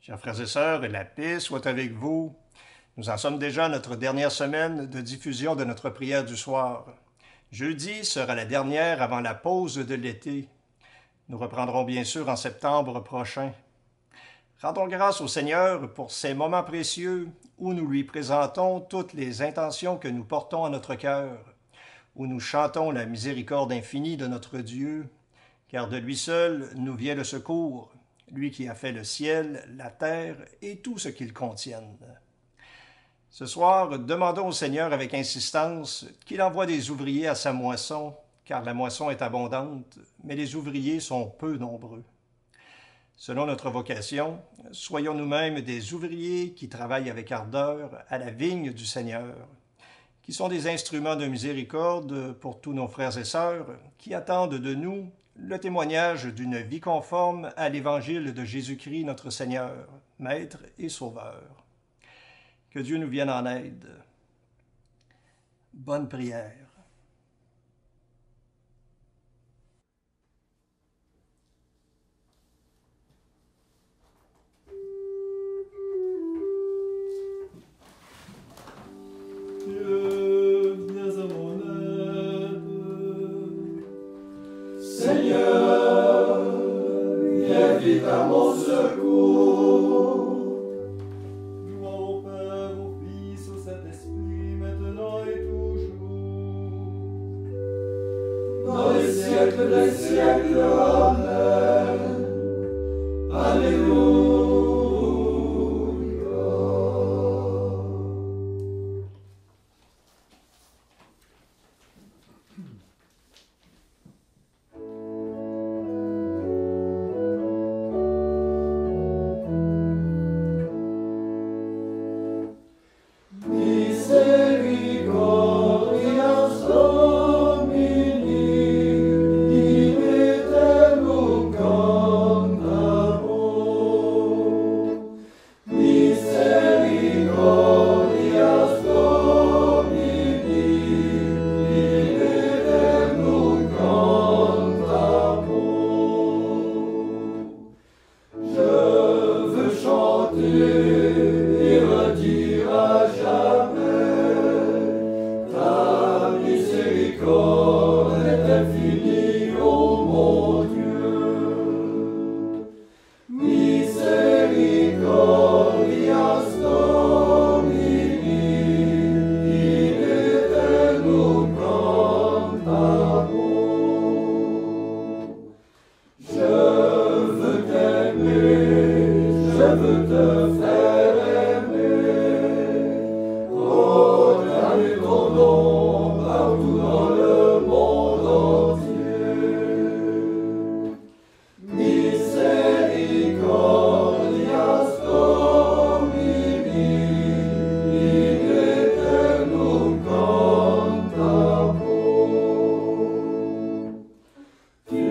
Chers frères et sœurs, la paix soit avec vous. Nous en sommes déjà à notre dernière semaine de diffusion de notre prière du soir. Jeudi sera la dernière avant la pause de l'été. Nous reprendrons bien sûr en septembre prochain. Rendons grâce au Seigneur pour ces moments précieux où nous lui présentons toutes les intentions que nous portons à notre cœur, où nous chantons la miséricorde infinie de notre Dieu, car de lui seul nous vient le secours, lui qui a fait le ciel, la terre et tout ce qu'ils contiennent. Ce soir, demandons au Seigneur avec insistance qu'il envoie des ouvriers à sa moisson, car la moisson est abondante, mais les ouvriers sont peu nombreux. Selon notre vocation, soyons nous-mêmes des ouvriers qui travaillent avec ardeur à la vigne du Seigneur, qui sont des instruments de miséricorde pour tous nos frères et sœurs qui attendent de nous le témoignage d'une vie conforme à l'Évangile de Jésus-Christ notre Seigneur, Maître et Sauveur. Que Dieu nous vienne en aide. Bonne prière. Dieu, viens à mon aide. Seigneur, viens vite à mon secours. Gloire au Père, au Fils, au Saint-Esprit, maintenant et toujours. Dans les siècles des siècles, Amen. Alléluia. Misericordias Domini, dimitellum cantamus. Misericordias Domini, dimitellum cantamus. Je veux chanter et redire à jamais ta miséricorde est infinie, ô mon Dieu. Misericordias Domini, in eternum cantamus. Je veux t'aimer, je veux te faire aimer, proclamer ton nom partout dans le monde entier. Misericordias Domini, in eternum cantamus. Tu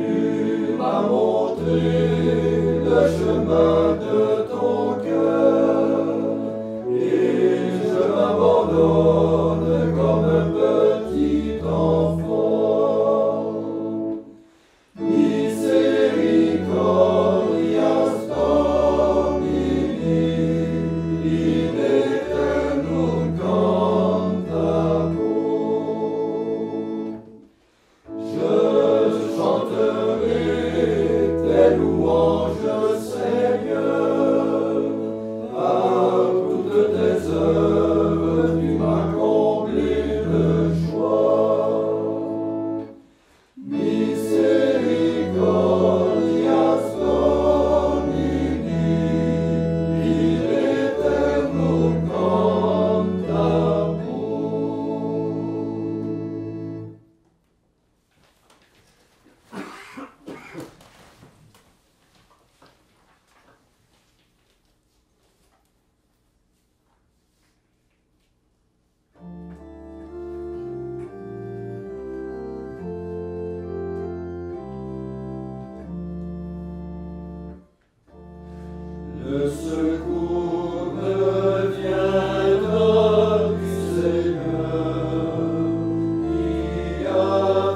m'as montré le chemin de ton cœur, et je m'abandonne comme un petit enfant. Misericordias Domini, in eternum cantamus. Je chanterai tes louanges, Seigneur, par toutes tes œuvres, tu m'as comblé de joie. Misericordias Domini, in eternum cantamus. Le secours me viendra du Seigneur, qui a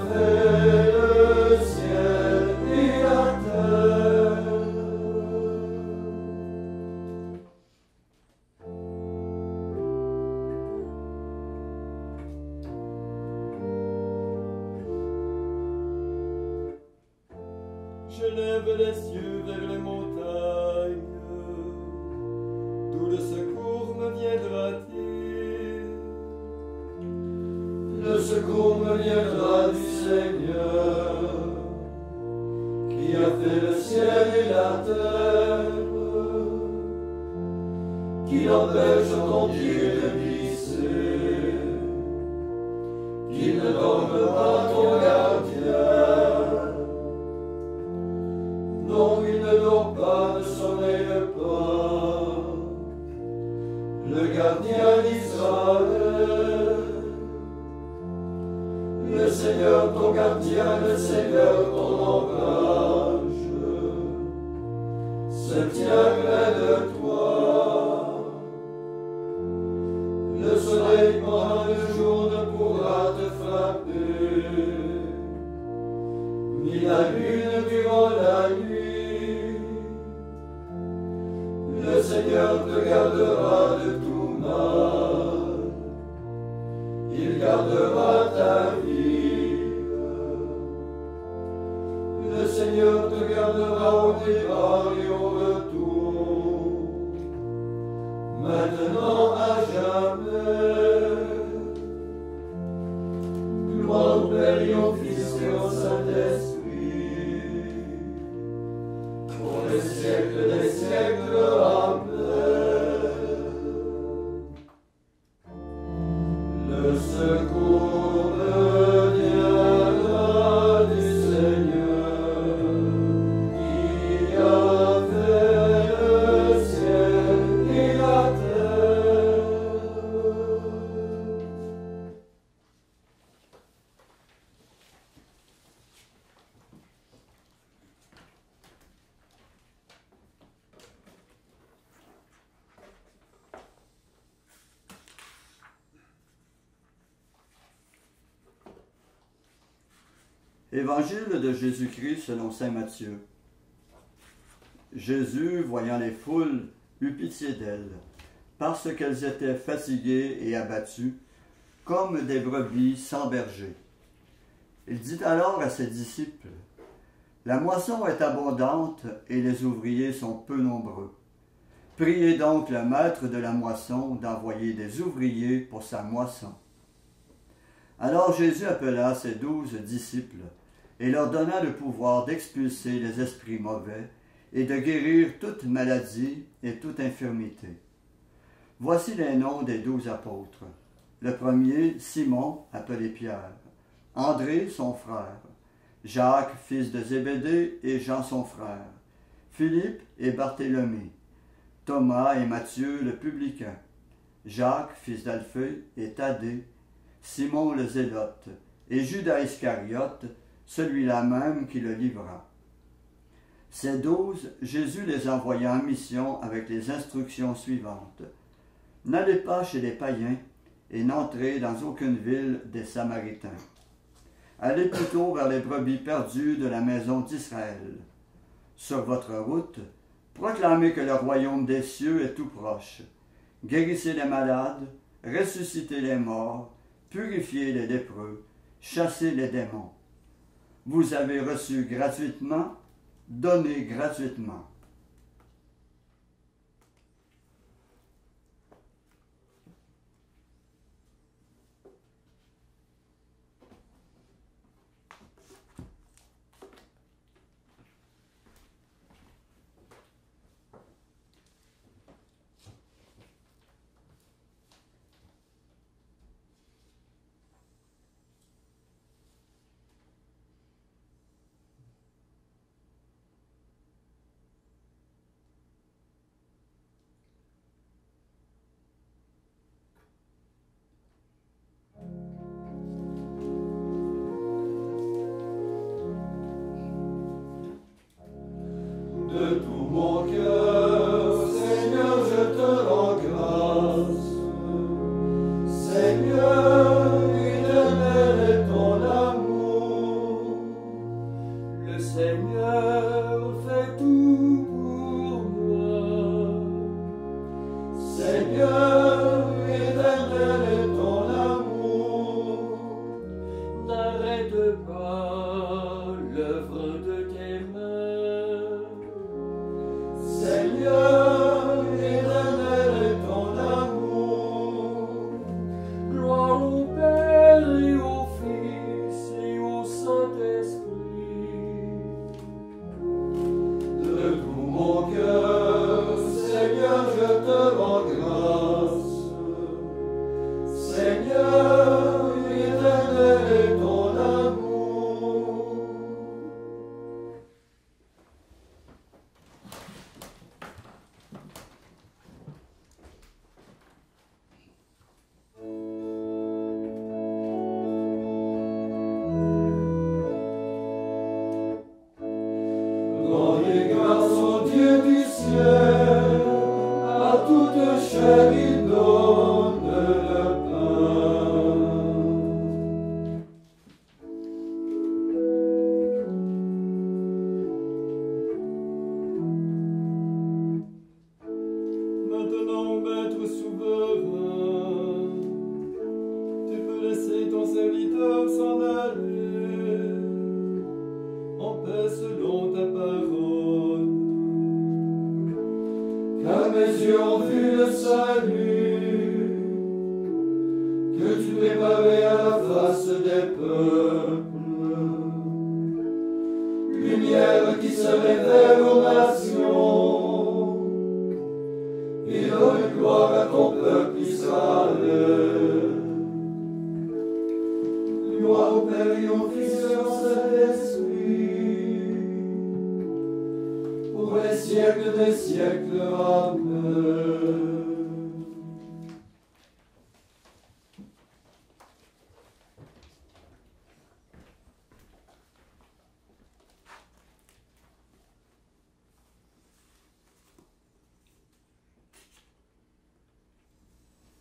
fait le ciel et la terre. j'élève les cieux vers les montagnes. D'où le secours me viendra-t-il? Le secours me viendra du Seigneur, qui a fait le ciel et la terre, qui empêche ton pied de glisser, qui ne dorme pas ton gardien. Non, il ne dort pas, ne sommeille pas, le gardien d'Israël. Le Seigneur ton gardien, le Seigneur ton ombrage, se tient près de toi. Le soleil pendant le jour ne pourra te frapper, ni la lune durant la nuit. Le Seigneur te gardera de tout mal, il gardera ta vie. Le Seigneur te gardera au départ et au retour, maintenant à jamais. Gloire au Père et au Fils et au Saint-Esprit, pour les siècles des siècles. Amen. Le secours me viendra du Seigneur, qui a fait le ciel et la terre. Évangile de Jésus-Christ selon saint Matthieu. Jésus, voyant les foules, eut pitié d'elles, parce qu'elles étaient fatiguées et abattues, comme des brebis sans berger. Il dit alors à ses disciples, « La moisson est abondante et les ouvriers sont peu nombreux. Priez donc le maître de la moisson d'envoyer des ouvriers pour sa moisson. » Alors Jésus appela ses 12 disciples et leur donna le pouvoir d'expulser les esprits mauvais et de guérir toute maladie et toute infirmité. Voici les noms des 12 apôtres. Le premier, Simon, appelé Pierre, André, son frère, Jacques, fils de Zébédée, et Jean, son frère, Philippe et Barthélemy, Thomas et Matthieu, le publicain, Jacques, fils d'Alphée, et Thaddée, Simon le Zélote, et Judas Iscariote, celui-là même qui le livra. Ces 12, Jésus les envoya en mission avec les instructions suivantes. N'allez pas chez les païens et n'entrez dans aucune ville des Samaritains. Allez plutôt vers les brebis perdues de la maison d'Israël. Sur votre route, proclamez que le royaume des cieux est tout proche. Guérissez les malades, ressuscitez les morts, purifiez les lépreux, chassez les démons. Vous avez reçu gratuitement, donnez gratuitement. De tout mon cœur, Seigneur, je te rends grâce. Seigneur, éternel est ton amour. Le Seigneur fait tout pour moi. Seigneur, éternel est ton amour. N'arrête pas l'œuvre de tes mains. ô Maître souverain, tu peux laisser ton serviteur s'en aller en paix selon ta parole. Car mes yeux ont vu le salut que tu préparais à la face des peuples, lumière qui se révèle aux nations et donne gloire à ton peuple Israël. Gloire au Père et au Fils et au Saint-Esprit, pour les siècles des siècles. Amen.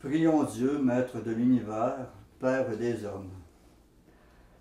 Prions Dieu, Maître de l'univers, Père des hommes.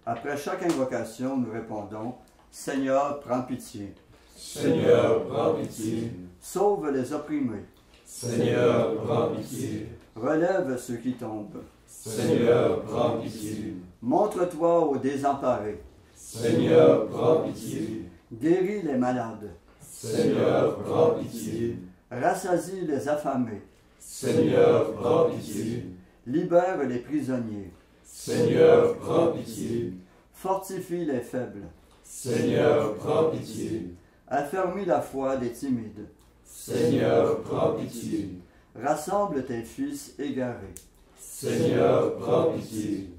Après chaque invocation, nous répondons, Seigneur, prends pitié. Seigneur, prends pitié. Sauve les opprimés. Seigneur, prends pitié. Relève ceux qui tombent. Seigneur, prends pitié. Montre-toi aux désemparés. Seigneur, prends pitié. Guéris les malades. Seigneur, prends pitié. Rassasie les affamés. Seigneur, prends pitié. Libère les prisonniers. Seigneur, prends pitié. Fortifie les faibles. Seigneur, prends pitié. Affermis la foi des timides. Seigneur, prends pitié. Rassemble tes fils égarés. Seigneur, prends pitié.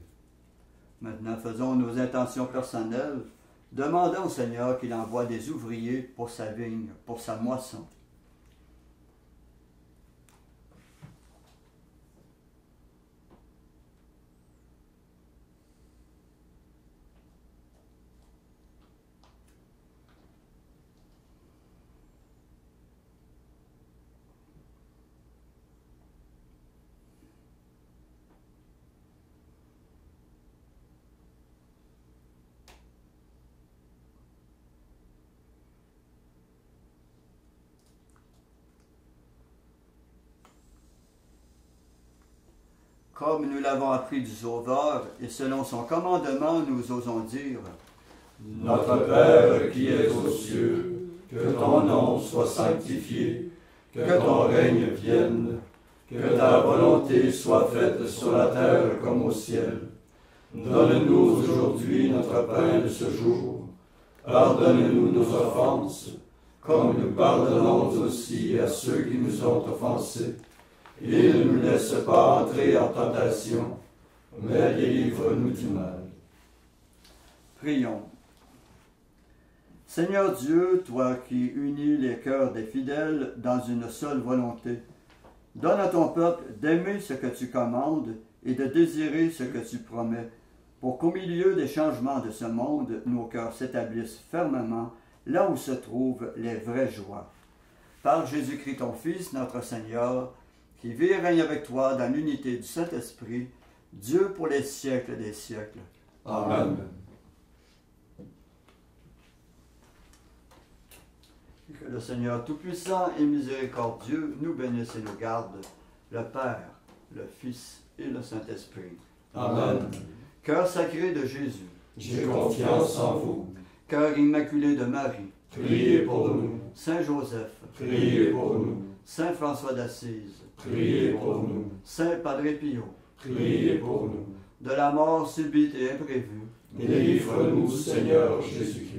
Maintenant, faisons nos intentions personnelles. Demandons au Seigneur qu'il envoie des ouvriers pour sa vigne, pour sa moisson. Comme nous l'avons appris du Sauveur, et selon son commandement, nous osons dire, Notre Père qui es aux cieux, que ton nom soit sanctifié, que ton règne vienne, que ta volonté soit faite sur la terre comme au ciel. Donne-nous aujourd'hui notre pain de ce jour. Pardonne-nous nos offenses, comme nous pardonnons aussi à ceux qui nous ont offensés. Et ne nous laisse pas entrer en tentation, mais délivre-nous du mal. prions. Seigneur Dieu, toi qui unis les cœurs des fidèles dans une seule volonté, donne à ton peuple d'aimer ce que tu commandes et de désirer ce que tu promets, pour qu'au milieu des changements de ce monde, nos cœurs s'établissent fermement là où se trouvent les vraies joies. Par Jésus-Christ ton Fils, notre Seigneur, qui vit et règne avec toi dans l'unité du Saint-Esprit, Dieu pour les siècles des siècles. Amen. Et que le Seigneur Tout-Puissant et Miséricordieux nous bénisse et nous garde, le Père, le Fils et le Saint-Esprit. Amen. Cœur sacré de Jésus, J'ai confiance en vous. cœur immaculé de Marie, Priez pour nous. Saint Joseph, Priez pour nous. Saint François d'Assise, Priez pour nous. Saint Padre Pio, Priez pour nous. de la mort subite et imprévue, Délivre-nous, Seigneur Jésus-Christ.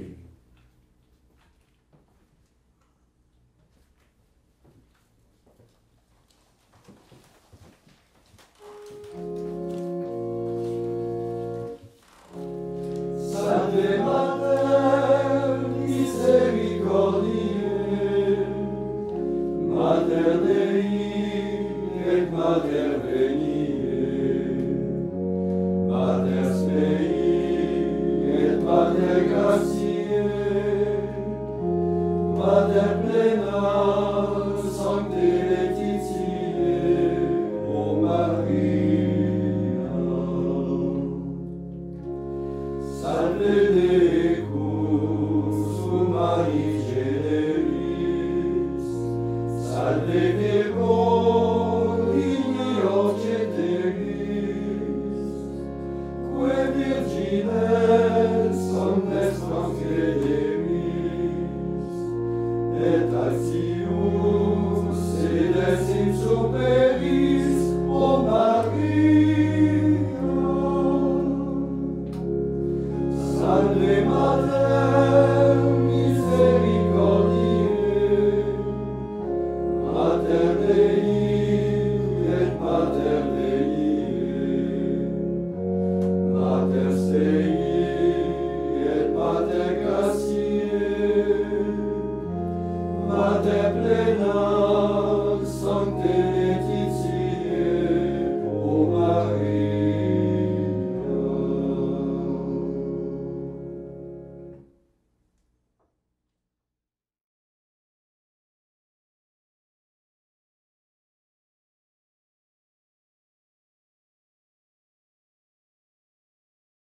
Salve Mater misericordiae, Mater Dei et Mater veniae, Mater Spei et Mater gratiae, Mater plena sancte laetitiae, O Maria. Salve Decus, Maris generis, Salve Virgo Mater plena